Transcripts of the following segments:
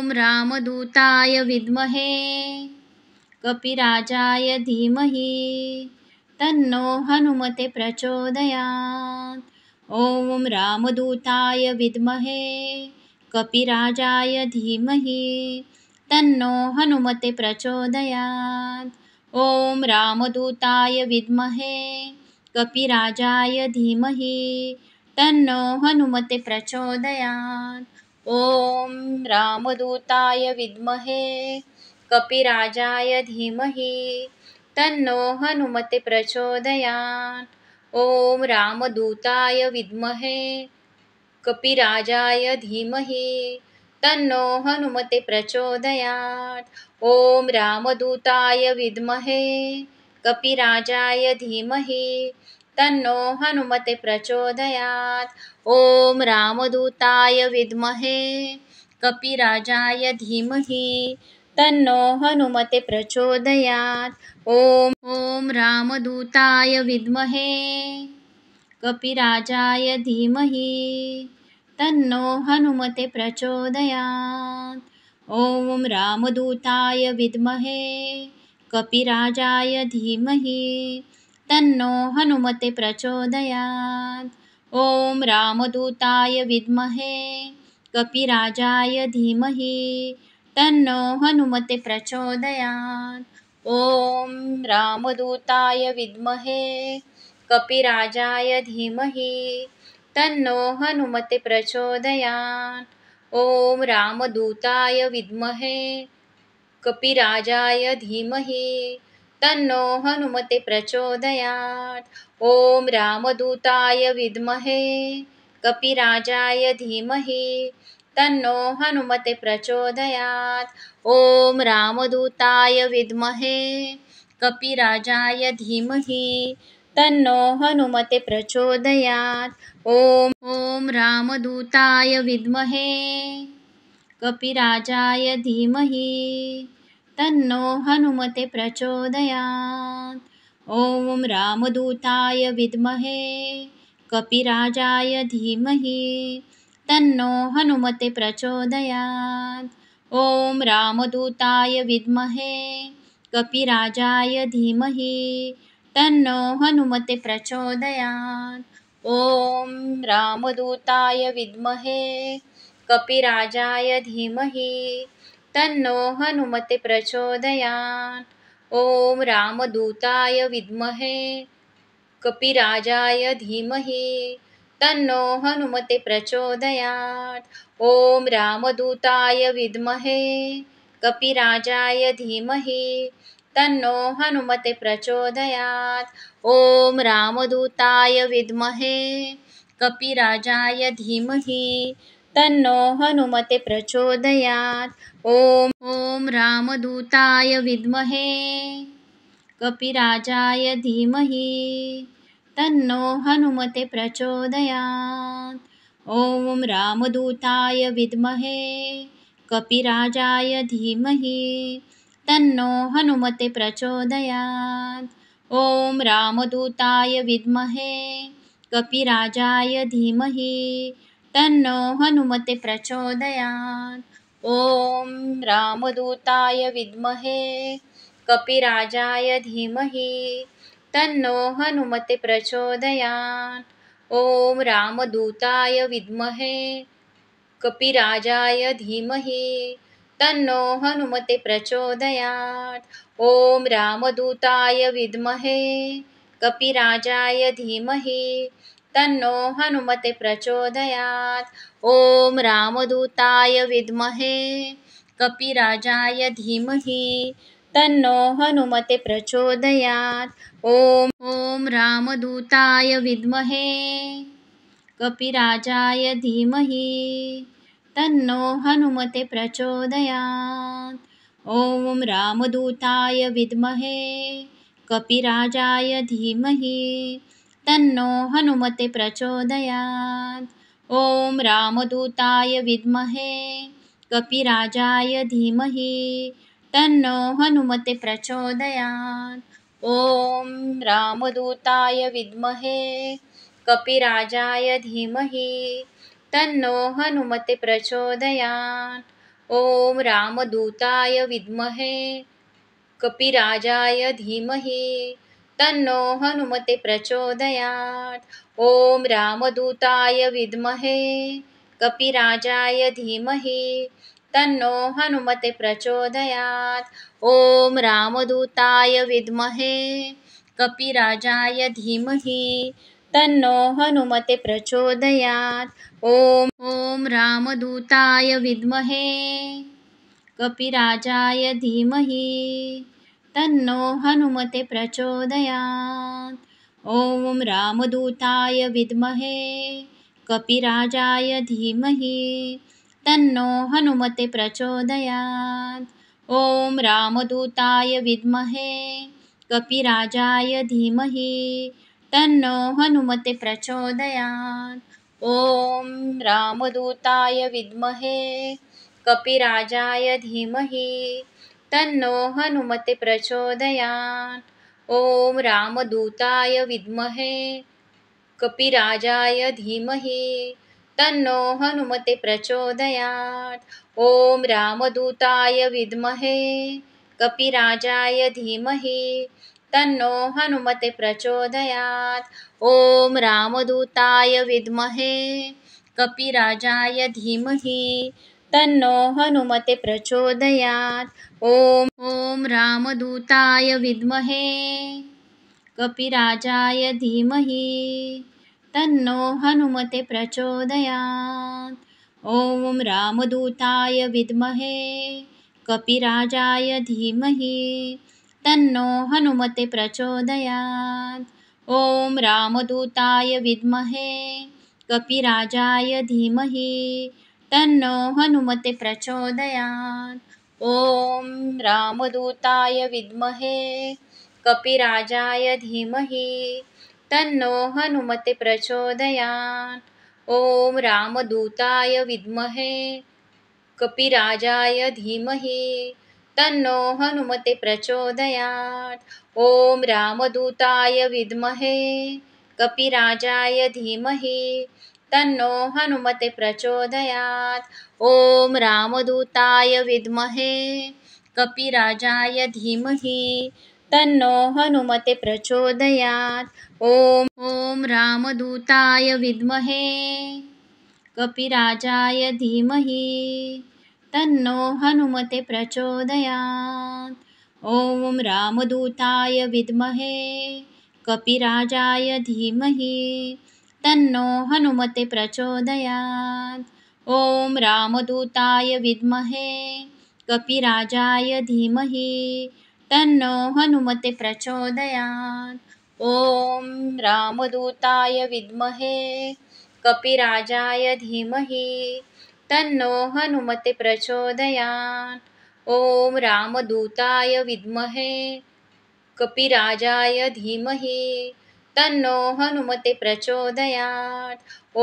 ॐ रामदूताय विद्महे कपिराजाय धीमहि तन्नो हनुमते प्रचोदयात्। ॐ रामदूताय विद्महे कपिराजाय धीमहि तन्नो हनुमते प्रचोदयात्। ॐ रामदूताय विद्महे कपिराजाय धीमहि तन्नो हनुमते प्रचोदयात्। ॐ रामदूताय विद्महे कपिराजाय धीमहि तन्नो हनुमते प्रचोदयात्। ॐ रामदूताय विद्महे कपिराजाय धीमहि तन्नो हनुमते प्रचोदयात्। ॐ रामदूताय विद्महे कपिराजाय धीमहि तन्नो हनुमते प्रचोदयात्। ॐ रामदूताय विद्महे कपिराजाय धीमहि तन्नो हनुमते प्रचोदयात्। ॐ रामदूताय विद्महे कपिराजाय धीमहि तन्नो हनुमते प्रचोदयात्। ॐ रामदूताय विद्महे कपिराजाय धीमहि तन्नो हनुमते प्रचोदयात्। ॐ रामदूताय विद्महे कपिराजाय धीमहि तन्नो हनुमते प्रचोदयात्। ॐ रामदूताय विद्महे कपिराजाय धीमहि तन्नो हनुमते प्रचोदयात्। ॐ रामदूताय विद्महे कपिराजाय धीमहि तन्नो हनुमते प्रचोदयात्। ॐ रामदूताय विद्महे कपिराजाय धीमहि तन्नो हनुमते प्रचोदयात्। ॐ रामदूताय विद्महे कपिराजाय धीमहि तन्नो हनुमते प्रचोदयात्। ॐ रामदूताय विद्महे कपिराजाय धीमहि तन्नो हनुमते प्रचोदयात्। ॐ रामदूताय विद्महे कपिराजाय धीमहि तन्नो हनुमते प्रचोदयात्। ॐ रामदूताय विद्महे कपिराजाय धीमहि तन्नो हनुमते प्रचोदयात्। ॐ रामदूताय विद्महे कपिराजाय धीमहि तन्नो हनुमते प्रचोदयात्। ॐ रामदूताय विद्महे कपिराजाय धीमहि तन्नो हनुमते प्रचोदयात्। ॐ रामदूताय विद्महे कपिराजाय धीमहि तन्नो हनुमते प्रचोदयात्। ॐ रामदूताय विद्महे कपिराजाय धीमहि तन्नो हनुमते प्रचोदयात्। ॐ रामदूताय विद्महे कपिराजाय धीमहि तन्नो हनुमते प्रचोदयात्। ॐ रामदूताय विद्महे कपिराजाय धीमहि तन्नो हनुमते प्रचोदयात्। ॐ रामदूताय विद्महे कपिराजाय धीमहि तन्नो हनुमते प्रचोदयात्। ॐ रामदूताय विद्महे कपिराजाय धीमहि तन्नो हनुमते प्रचोदयात्। ॐ रामदूताय विद्महे कपिराजाय धीमहि तन्नो हनुमते प्रचोदयात्। ॐ रामदूताय विद्महे कपिराजाय धीमहि तन्नो हनुमते प्रचोदयात्। ॐ रामदूताय विद्महे कपिराजाय धीमहि तन्नो हनुमते प्रचोदयात्। ॐ रामदूताय विद्महे कपिराजाय धीमहि तन्नो हनुमते प्रचोदयात्। ॐ रामदूताय विद्महे कपिराजाय धीमहि तन्नो हनुमते प्रचोदयात्। ॐ रामदूताय विद्महे कपिराजाय धीमहि तन्नो हनुमते प्रचोदयात्। ॐ रामदूताय विद्महे कपिराजाय धीमहि तन्नो हनुमते प्रचोदयात्। ॐ रामदूताय विद्महे कपिराजाय धीमहि तन्नो हनुमते प्रचोदयात्। ॐ रामदूताय विद्महे कपिराजाय धीमहि तन्नो हनुमते प्रचोदयात्। ॐ रामदूताय विद्महे कपिराजाय धीमहि तन्नो हनुमते प्रचोदयात्। ॐ रामदूताय विद्महे कपिराजाय धीमहि तन्नो हनुमते प्रचोदयात्। ॐ रामदूताय विद्महे कपिराजाय धीमहि तन्नो हनुमते प्रचोदयात्। ॐ रामदूताय विद्महे कपिराजाय धीमहि तन्नो हनुमते प्रचोदयात्। ॐ रामदूताय विद्महे कपिराजाय धीमहि तन्नो हनुमते प्रचोदयात्। ॐ रामदूताय विद्महे कपिराजाय धीमहि तन्नो हनुमते प्रचोदयात्। ॐ रामदूताय विद्महे कपिराजाय धीमहि तन्नो हनुमते प्रचोदयात्। ॐ रामदूताय विद्महे कपिराजाय धीमहि तन्नो हनुमते प्रचोदयात्। ॐ रामदूताय विद्महे कपिराजाय धीमहि तन्नो हनुमते प्रचोदयात्। ॐ रामदूताय विद्महे कपिराजाय धीमहि तन्नो हनुमते प्रचोदयात्। ॐ रामदूताय विद्महे कपिराजाय धीमहि तन्नो हनुमते प्रचोदयात्। ॐ रामदूताय विद्महे कपिराजाय धीमहि तन्नो हनुमते प्रचोदयात्। ॐ रामदूताय विद्महे कपिराजाय धीमहि तन्नो हनुमते प्रचोदयात्। ॐ रामदूताय विद्महे कपिराजाय धीमहि तन्नो हनुमते प्रचोदयात्। ॐ रामदूताय विद्महे कपिराजाय धीमहि तन्नो हनुमते प्रचोदयात्। ॐ रामदूताय विद्महे कपिराजाय धीमहि तन्नो हनुमते प्रचोदयात्। ॐ रामदूताय विद्महे कपिराजाय धीमहि तन्नो हनुमते प्रचोदयात्। ॐ रामदूताय विद्महे कपिराजाय धीमहि तन्नो हनुमते प्रचोदयात्। ॐ रामदूताय विद्महे कपिराजाय धीमहि तन्नो हनुमते प्रचोदयात्। ॐ रामदूताय विद्महे कपिराजाय धीमहि तन्नो हनुमते प्रचोदयात्। ॐ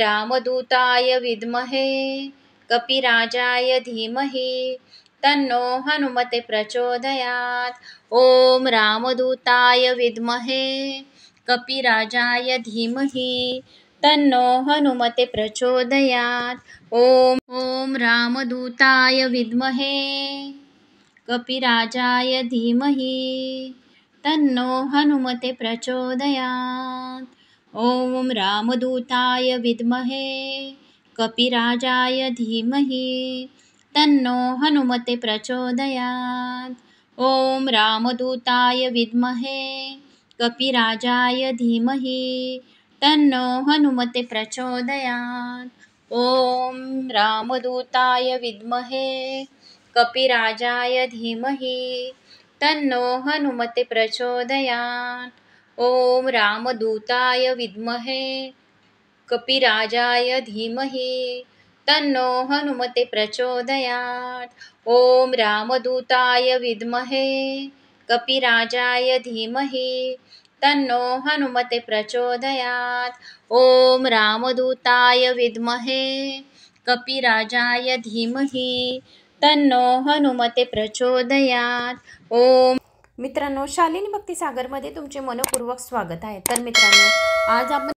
रामदूताय विद्महे कपिराजाय धीमहि तन्नो हनुमते प्रचोदयात्। ॐ रामदूताय विद्महे कपिराजाय धीमहि तन्नो हनुमते प्रचोदयात्। ॐ रामदूताय विद्महे कपिराजाय धीमहि तन्नो हनुमते प्रचोदयात्। ॐ रामदूताय विद्महे कपिराजाय धीमहि तन्नो हनुमते प्रचोदयात्। ॐ रामदूताय विद्महे कपिराजाय धीमहि तन्नो हनुमते प्रचोदयात्। ॐ रामदूताय विद्महे कपिराजाय धीमहि तन्नो हनुमते प्रचोदयात्। ॐ रामदूताय विद्महे कपिराजाय धीमहि तन्नो हनुमते प्रचोदयात्। ॐ रामदूताय विद्महे कपिराजाय धीमहि तन्नो हनुमते प्रचोदयात्। ॐ रामदूताय विद्महे कपिराजाय धीमहि तन्नो हनुमते प्रचोदयात्। मित्रांनो, शालिनी भक्ती सागरमध्ये तुमचे मनपूर्वक स्वागत आहे। तर मित्रांनो, आज आपण